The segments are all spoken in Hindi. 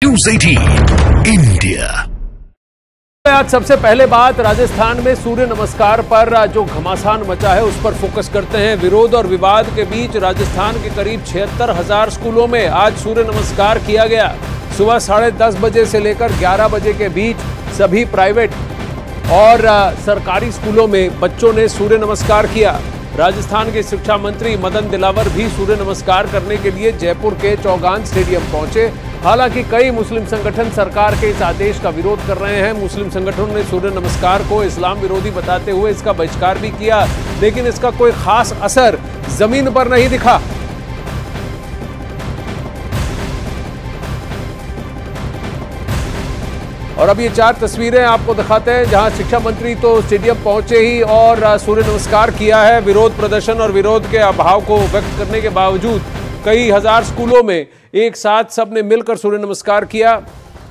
News 18 India. आज सबसे पहले बात राजस्थान में सूर्य नमस्कार पर जो घमासान मचा है उस पर फोकस करते हैं। विरोध और विवाद के बीच राजस्थान के करीब 76,000 स्कूलों में आज सूर्य नमस्कार किया गया। सुबह 10:30 बजे से लेकर 11 बजे के बीच सभी प्राइवेट और सरकारी स्कूलों में बच्चों ने सूर्य नमस्कार किया। राजस्थान के शिक्षा मंत्री मदन दिलावर भी सूर्य नमस्कार करने के लिए जयपुर के चौगान स्टेडियम पहुंचे। हालांकि कई मुस्लिम संगठन सरकार के इस आदेश का विरोध कर रहे हैं। मुस्लिम संगठनों ने सूर्य नमस्कार को इस्लाम विरोधी बताते हुए इसका बहिष्कार भी किया, लेकिन इसका कोई खास असर जमीन पर नहीं दिखा। और अब ये 4 तस्वीरें आपको दिखाते हैं जहां शिक्षा मंत्री तो स्टेडियम पहुंचे ही और सूर्य नमस्कार किया है। विरोध प्रदर्शन और विरोध के अभाव को व्यक्त करने के बावजूद कई हजार स्कूलों में एक साथ सबने मिलकर सूर्य नमस्कार किया।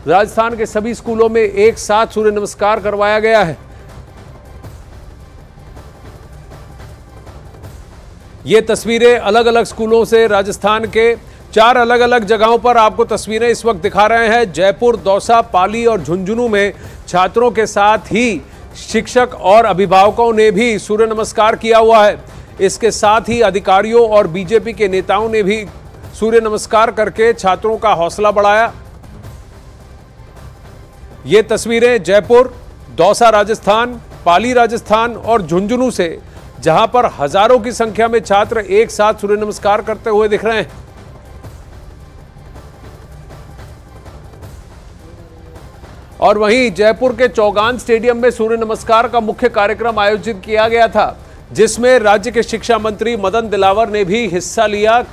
राजस्थान के सभी स्कूलों में एक साथ सूर्य नमस्कार करवाया गया है। ये तस्वीरें अलग अलग स्कूलों से राजस्थान के 4 अलग अलग जगहों पर आपको तस्वीरें इस वक्त दिखा रहे हैं। जयपुर, दौसा, पाली और झुंझुनू में छात्रों के साथ ही शिक्षक और अभिभावकों ने भी सूर्य नमस्कार किया हुआ है। इसके साथ ही अधिकारियों और बीजेपी के नेताओं ने भी सूर्य नमस्कार करके छात्रों का हौसला बढ़ाया। ये तस्वीरें जयपुर, दौसा राजस्थान, पाली राजस्थान और झुंझुनू से, जहां पर हजारों की संख्या में छात्र एक साथ सूर्य नमस्कार करते हुए दिख रहे हैं। और वहीं जयपुर के चौगान स्टेडियम में सूर्य नमस्कार का मुख्य कार्यक्रम आयोजित किया गया था, जिसमें राज्य के शिक्षा मंत्री मदन दिलावर ने भी हिस्सा लिया।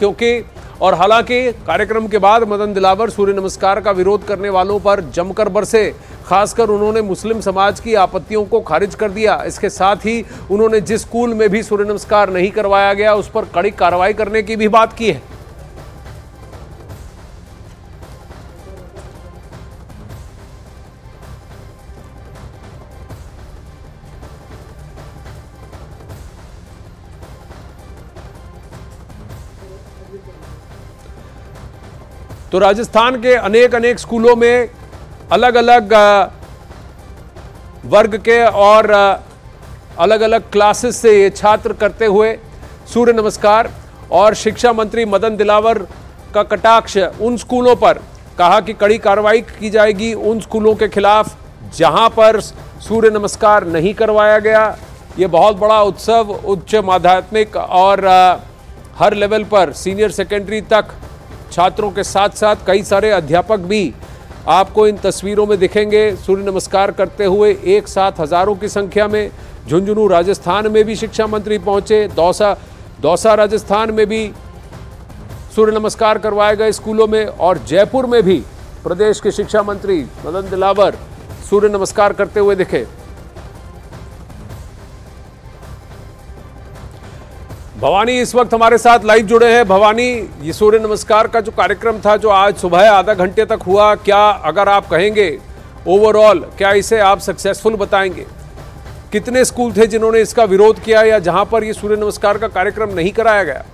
और हालांकि कार्यक्रम के बाद मदन दिलावर सूर्य नमस्कार का विरोध करने वालों पर जमकर बरसे। खासकर उन्होंने मुस्लिम समाज की आपत्तियों को खारिज कर दिया। इसके साथ ही उन्होंने जिस स्कूल में भी सूर्य नमस्कार नहीं करवाया गया उस पर कड़ी कार्रवाई करने की भी बात की है। तो राजस्थान के अनेक स्कूलों में अलग अलग वर्ग के और अलग अलग क्लासेस से ये छात्र करते हुए सूर्य नमस्कार। और शिक्षा मंत्री मदन दिलावर का कटाक्ष उन स्कूलों पर, कहा कि कड़ी कार्रवाई की जाएगी उन स्कूलों के खिलाफ जहां पर सूर्य नमस्कार नहीं करवाया गया। ये बहुत बड़ा उत्सव उच्च माध्यमिक और हर लेवल पर सीनियर सेकेंडरी तक छात्रों के साथ साथ कई सारे अध्यापक भी आपको इन तस्वीरों में दिखेंगे सूर्य नमस्कार करते हुए एक साथ हजारों की संख्या में। झुंझुनू राजस्थान में भी शिक्षा मंत्री पहुंचे। दौसा राजस्थान में भी सूर्य नमस्कार करवाए गए स्कूलों में। और जयपुर में भी प्रदेश के शिक्षा मंत्री मदन दिलावर सूर्य नमस्कार करते हुए दिखे। भवानी इस वक्त हमारे साथ लाइव जुड़े हैं। भवानी, ये सूर्य नमस्कार का जो कार्यक्रम था जो आज सुबह आधा घंटे तक हुआ, क्या अगर आप कहेंगे ओवरऑल क्या इसे आप सक्सेसफुल बताएंगे? कितने स्कूल थे जिन्होंने इसका विरोध किया या जहां पर ये सूर्य नमस्कार का कार्यक्रम नहीं कराया गया?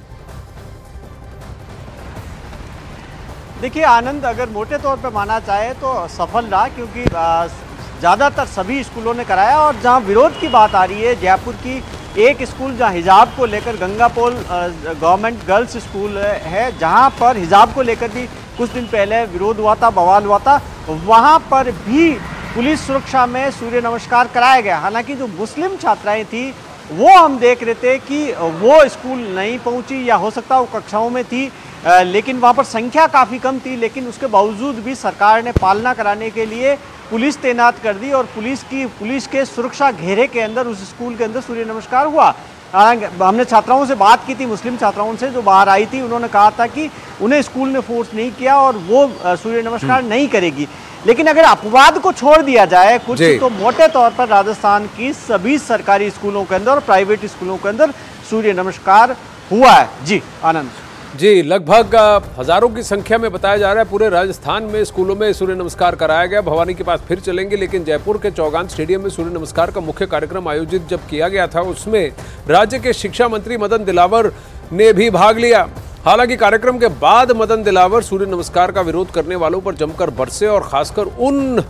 देखिए आनंद, अगर मोटे तौर पर माना जाए तो सफल रहा, क्योंकि ज़्यादातर सभी स्कूलों ने कराया। और जहां विरोध की बात आ रही है, जयपुर की एक स्कूल जहां हिजाब को लेकर, गंगापोल गवर्नमेंट गर्ल्स स्कूल है, जहां पर हिजाब को लेकर भी कुछ दिन पहले विरोध हुआ था, बवाल हुआ था, वहां पर भी पुलिस सुरक्षा में सूर्य नमस्कार कराया गया। हालांकि जो मुस्लिम छात्राएं थी वो हम देख रहे थे कि वो स्कूल नहीं पहुंची, या हो सकता वो कक्षाओं में थी, लेकिन वहां पर संख्या काफ़ी कम थी। लेकिन उसके बावजूद भी सरकार ने पालना कराने के लिए पुलिस तैनात कर दी और पुलिस के सुरक्षा घेरे के अंदर उस स्कूल के अंदर सूर्य नमस्कार हुआ। हमने छात्राओं से बात की थी, मुस्लिम छात्राओं से जो बाहर आई थी, उन्होंने कहा था कि उन्हें स्कूल ने फोर्स नहीं किया और वो सूर्य नमस्कार नहीं करेगी। लेकिन अगर अपवाद को छोड़ दिया जाए कुछ, तो मोटे तौर पर राजस्थान की सभी सरकारी स्कूलों के अंदर और प्राइवेट स्कूलों के अंदर सूर्य नमस्कार हुआ है। जी आनंद जी, लगभग हजारों की संख्या में बताया जा रहा है पूरे राजस्थान में स्कूलों में सूर्य नमस्कार कराया गया। भवानी के पास फिर चलेंगे, लेकिन जयपुर के चौगान स्टेडियम में सूर्य नमस्कार का मुख्य कार्यक्रम आयोजित जब किया गया था उसमें राज्य के शिक्षा मंत्री मदन दिलावर ने भी भाग लिया। हालांकि कार्यक्रम के बाद मदन दिलावर सूर्य नमस्कार का विरोध करने वालों पर जमकर बरसे और खासकर उन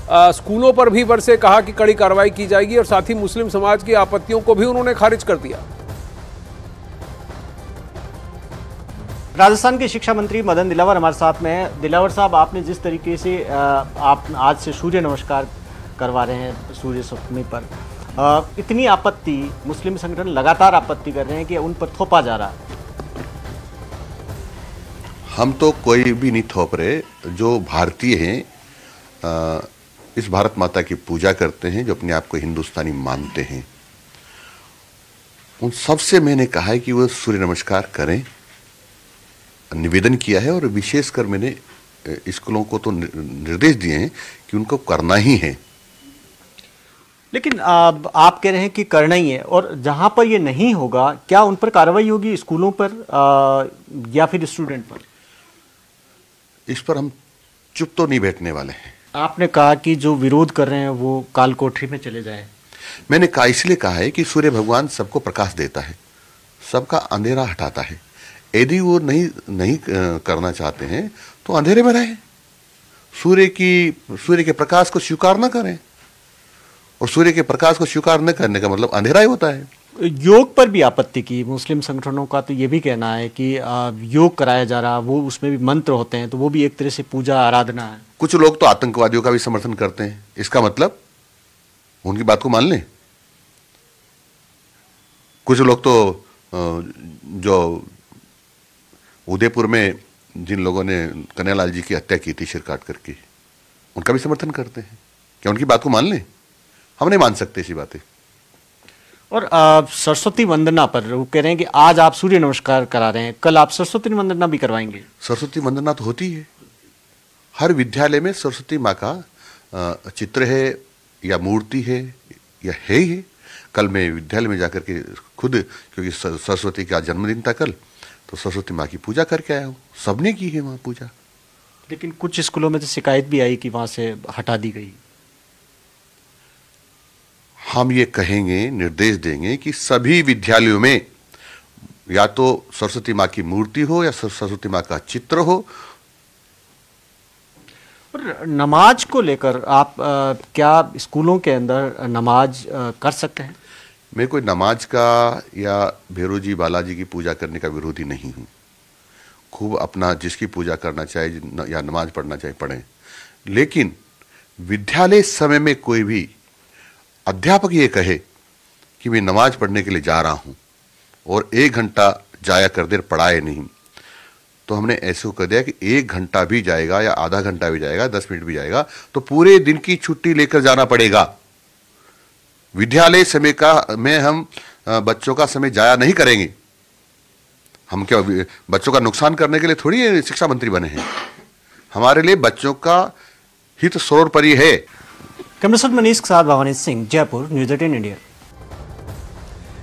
स्कूलों पर भी बरसे। कहा कि कड़ी कार्रवाई की जाएगी और साथ ही मुस्लिम समाज की आपत्तियों को भी उन्होंने खारिज कर दिया। राजस्थान के शिक्षा मंत्री मदन दिलावर हमारे साथ में हैं। दिलावर साहब, आपने जिस तरीके से आप आज से सूर्य नमस्कार करवा रहे हैं सूर्य सप्तमी पर, इतनी आपत्ति मुस्लिम संगठन लगातार आपत्ति कर रहे हैं कि उन पर थोपा जा रहा है। हम तो कोई भी नहीं थोप रहे। जो भारतीय हैं, इस भारत माता की पूजा करते हैं, जो अपने आप को हिंदुस्तानी मानते हैं, उन सबसे मैंने कहा है कि वो सूर्य नमस्कार करें, निवेदन किया है। और विशेषकर मैंने स्कूलों को तो निर्देश दिए हैं कि उनको करना ही है। लेकिन आप कह रहे हैं कि करना ही है, और जहां पर ये नहीं होगा क्या उन पर कार्रवाई होगी, स्कूलों पर या फिर स्टूडेंट पर? इस पर हम चुप तो नहीं बैठने वाले हैं। आपने कहा कि जो विरोध कर रहे हैं वो काल कोठरी में चले जाए। मैंने कहा इसलिए कहा है कि सूर्य भगवान सबको प्रकाश देता है, सबका अंधेरा हटाता है। यदि वो नहीं करना चाहते हैं तो अंधेरे में रहें, सूर्य के प्रकाश को स्वीकार न करें। और सूर्य के प्रकाश को स्वीकार न करने का मतलब अंधेरा ही होता है। योग पर भी आपत्ति की मुस्लिम संगठनों का तो ये भी कहना है कि योग कराया जा रहा, वो उसमें भी मंत्र होते हैं, तो वो भी एक तरह से पूजा आराधना है। कुछ लोग तो आतंकवादियों का भी समर्थन करते हैं। इसका मतलब उनकी बात को मान लें। कुछ लोग तो जो उदयपुर में जिन लोगों ने कन्हैयालाल जी की हत्या की थी सिर काट करके, उनका भी समर्थन करते हैं। क्या उनकी बात को मान लें? हम नहीं मान सकते ऐसी बातें। और सरस्वती वंदना पर वो कह रहे हैं कि आज आप सूर्य नमस्कार करा रहे हैं, कल आप सरस्वती वंदना भी करवाएंगे। सरस्वती वंदना तो होती है हर विद्यालय में। सरस्वती माँ का चित्र है या मूर्ति है या है ही है। कल मैं विद्यालय में जाकर के खुद, क्योंकि सरस्वती का जन्मदिन था कल, तो सरस्वती माँ की पूजा करके आया हूँ। सबने की है वहाँ पूजा। लेकिन कुछ स्कूलों में तो शिकायत भी आई कि वहाँ से हटा दी गई। हम ये कहेंगे, निर्देश देंगे कि सभी विद्यालयों में या तो सरस्वती माँ की मूर्ति हो या सरस्वती माँ का चित्र हो। और नमाज को लेकर आप क्या स्कूलों के अंदर नमाज कर सकते हैं? मैं कोई नमाज का या भैरू जी बालाजी की पूजा करने का विरोधी नहीं हूँ। खूब अपना जिसकी पूजा करना चाहे या नमाज पढ़ना चाहे पढ़ें। लेकिन विद्यालय समय में कोई भी अध्यापक ये कहे कि मैं नमाज पढ़ने के लिए जा रहा हूँ और 1 घंटा जाया कर देर पढ़ाए नहीं, तो हमने ऐसे कर दिया कि 1 घंटा भी जाएगा या आधा घंटा भी जाएगा, 10 मिनट भी जाएगा, तो पूरे दिन की छुट्टी लेकर जाना पड़ेगा। विद्यालय समय का में हम बच्चों का समय जाया नहीं करेंगे। हम क्या बच्चों का नुकसान करने के लिए थोड़ी शिक्षा मंत्री बने हैं। हमारे लिए बच्चों का हित सर्वोपरि है। कैमरा मनीष के साथ भवानी सिंह, जयपुर, न्यूज़ 18 इंडिया।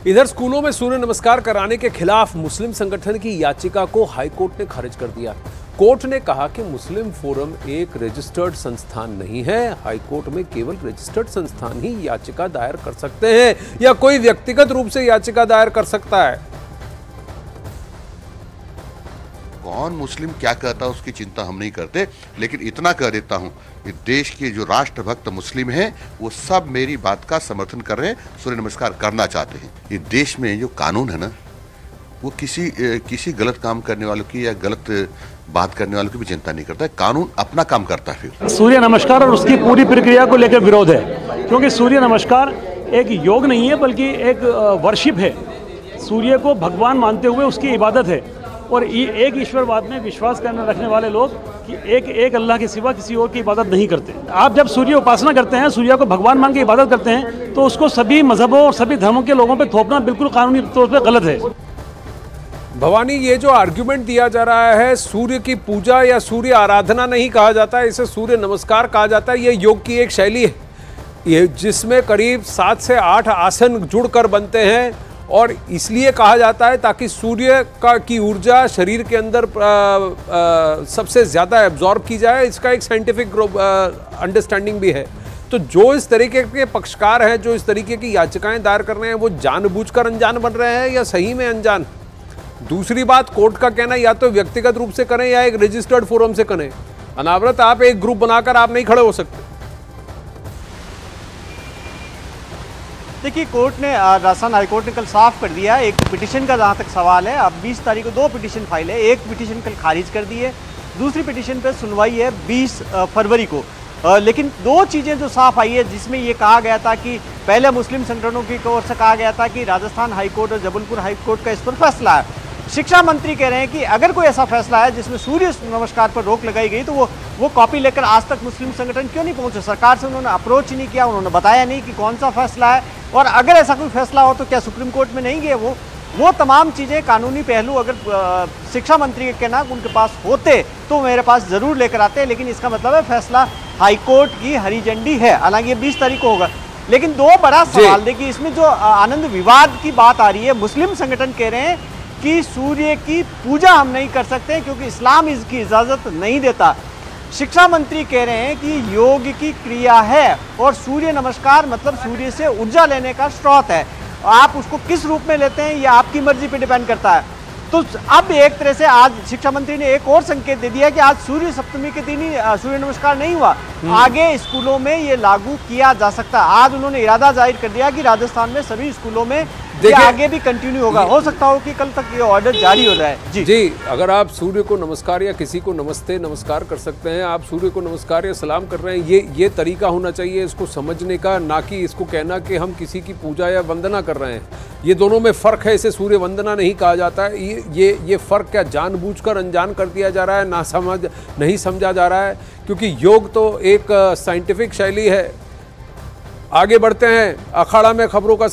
इधर स्कूलों में सूर्य नमस्कार कराने के खिलाफ मुस्लिम संगठन की याचिका को हाईकोर्ट ने खारिज कर दिया। कोर्ट ने कहा कि मुस्लिम फोरम एक रजिस्टर्ड संस्थान नहीं है। हाईकोर्ट में केवल रजिस्टर्ड संस्थान ही याचिका दायर कर सकते हैं या कोई व्यक्तिगत रूप से याचिका दायर कर सकता है। कौन मुस्लिम क्या कहता है उसकी चिंता हम नहीं करते, लेकिन इतना कह देता हूं कि देश के जो राष्ट्रभक्त मुस्लिम हैं वो सब मेरी बात का समर्थन कर रहे हैं, सूर्य नमस्कार करना चाहते हैं। ये देश में जो कानून है ना, वो किसी गलत काम करने वालों की या गलत बात करने वालों की भी चिंता नहीं करता है। कानून अपना काम करता है। फिर सूर्य नमस्कार और उसकी पूरी प्रक्रिया को लेकर विरोध है, क्योंकि सूर्य नमस्कार एक योग नहीं है बल्कि एक वर्शिप है। सूर्य को भगवान मानते हुए उसकी इबादत है। और एक ईश्वरवाद में विश्वास करने रखने वाले लोग कि एक अल्लाह के सिवा किसी और की इबादत नहीं करते। आप जब सूर्य उपासना करते हैं, सूर्य को भगवान मान के इबादत करते हैं, तो उसको सभी मजहबों और सभी धर्मों के लोगों पे थोपना बिल्कुल कानूनी तौर पे गलत है। भवानी, ये जो आर्ग्यूमेंट दिया जा रहा है, सूर्य की पूजा या सूर्य आराधना नहीं कहा जाता है, इसे सूर्य नमस्कार कहा जाता है। ये योग की एक शैली है, ये जिसमें करीब 7 से 8 आसन जुड़कर बनते हैं और इसलिए कहा जाता है ताकि सूर्य की ऊर्जा शरीर के अंदर सबसे ज़्यादा एब्जॉर्ब की जाए। इसका एक साइंटिफिक अंडरस्टैंडिंग भी है। तो जो इस तरीके के पक्षकार हैं, जो इस तरीके की याचिकाएं दायर कर रहे हैं, वो जानबूझकर अनजान बन रहे हैं या सही में अनजान? दूसरी बात, कोर्ट का कहना या तो व्यक्तिगत रूप से करें या एक रजिस्टर्ड फोरम से करें। अनावरत आप एक ग्रुप बनाकर आप नहीं खड़े हो सकते। देखिए, कोर्ट ने राजस्थान हाईकोर्ट ने कल साफ कर दिया, एक पिटीशन का जहां तक सवाल है, अब 20 तारीख को 2 पिटीशन फाइल है। एक पिटीशन कल खारिज कर दी है, दूसरी पिटीशन पर सुनवाई है 20 फरवरी को। लेकिन 2 चीज़ें जो साफ आई है, जिसमें ये कहा गया था कि पहले मुस्लिम संगठनों की ओर से कहा गया था कि राजस्थान हाईकोर्ट और जबलपुर हाईकोर्ट का इस पर फैसला है। शिक्षा मंत्री कह रहे हैं कि अगर कोई ऐसा फैसला है जिसमें सूर्य नमस्कार पर रोक लगाई गई, तो वो कॉपी लेकर आज तक मुस्लिम संगठन क्यों नहीं पहुंचे? सरकार से उन्होंने अप्रोच ही नहीं किया, उन्होंने बताया नहीं कि कौन सा फैसला है, और अगर ऐसा कोई फैसला हो तो क्या सुप्रीम कोर्ट में नहीं गए? वो तमाम चीज़ें, कानूनी पहलू अगर शिक्षा मंत्री के कहना उनके पास होते तो मेरे पास ज़रूर लेकर आते, लेकिन इसका मतलब है फैसला हाईकोर्ट की हरी झंडी है। हालांकि ये 20 तारीख को होगा। लेकिन 2 बड़ा सवाल, देखिए इसमें जो आनंद विवाद की बात आ रही है, मुस्लिम संगठन कह रहे हैं कि सूर्य की पूजा हम नहीं कर सकते क्योंकि इस्लाम इसकी इजाज़त नहीं देता। शिक्षा मंत्री कह रहे हैं कि योग की क्रिया है और सूर्य नमस्कार मतलब सूर्य से ऊर्जा लेने का स्रोत है, आप उसको किस रूप में लेते हैं ये आपकी मर्जी पे डिपेंड करता है। तो अब एक तरह से आज शिक्षा मंत्री ने एक और संकेत दे दिया कि आज सूर्य सप्तमी के दिन ही सूर्य नमस्कार नहीं हुआ, आगे स्कूलों में ये लागू किया जा सकता है। आज उन्होंने इरादा जाहिर कर दिया कि राजस्थान में सभी स्कूलों में ये आगे भी कंटिन्यू होगा। हो सकता हो कि कल तक ये ऑर्डर जारी हो जाए। जी, अगर आप सूर्य को नमस्कार या किसी को नमस्ते नमस्कार कर सकते हैं, आप सूर्य को नमस्कार या सलाम कर रहे हैं, ये तरीका होना चाहिए इसको समझने का, ना कि इसको कहना कि हम किसी की पूजा या वंदना कर रहे हैं। ये दोनों में फ़र्क है, इसे सूर्य वंदना नहीं कहा जाता है। ये फ़र्क क्या जानबूझकर अनजान कर दिया जा रहा है, ना नहीं समझा जा रहा है? क्योंकि योग तो एक साइंटिफिक शैली है। आगे बढ़ते हैं, अखाड़ा में खबरों का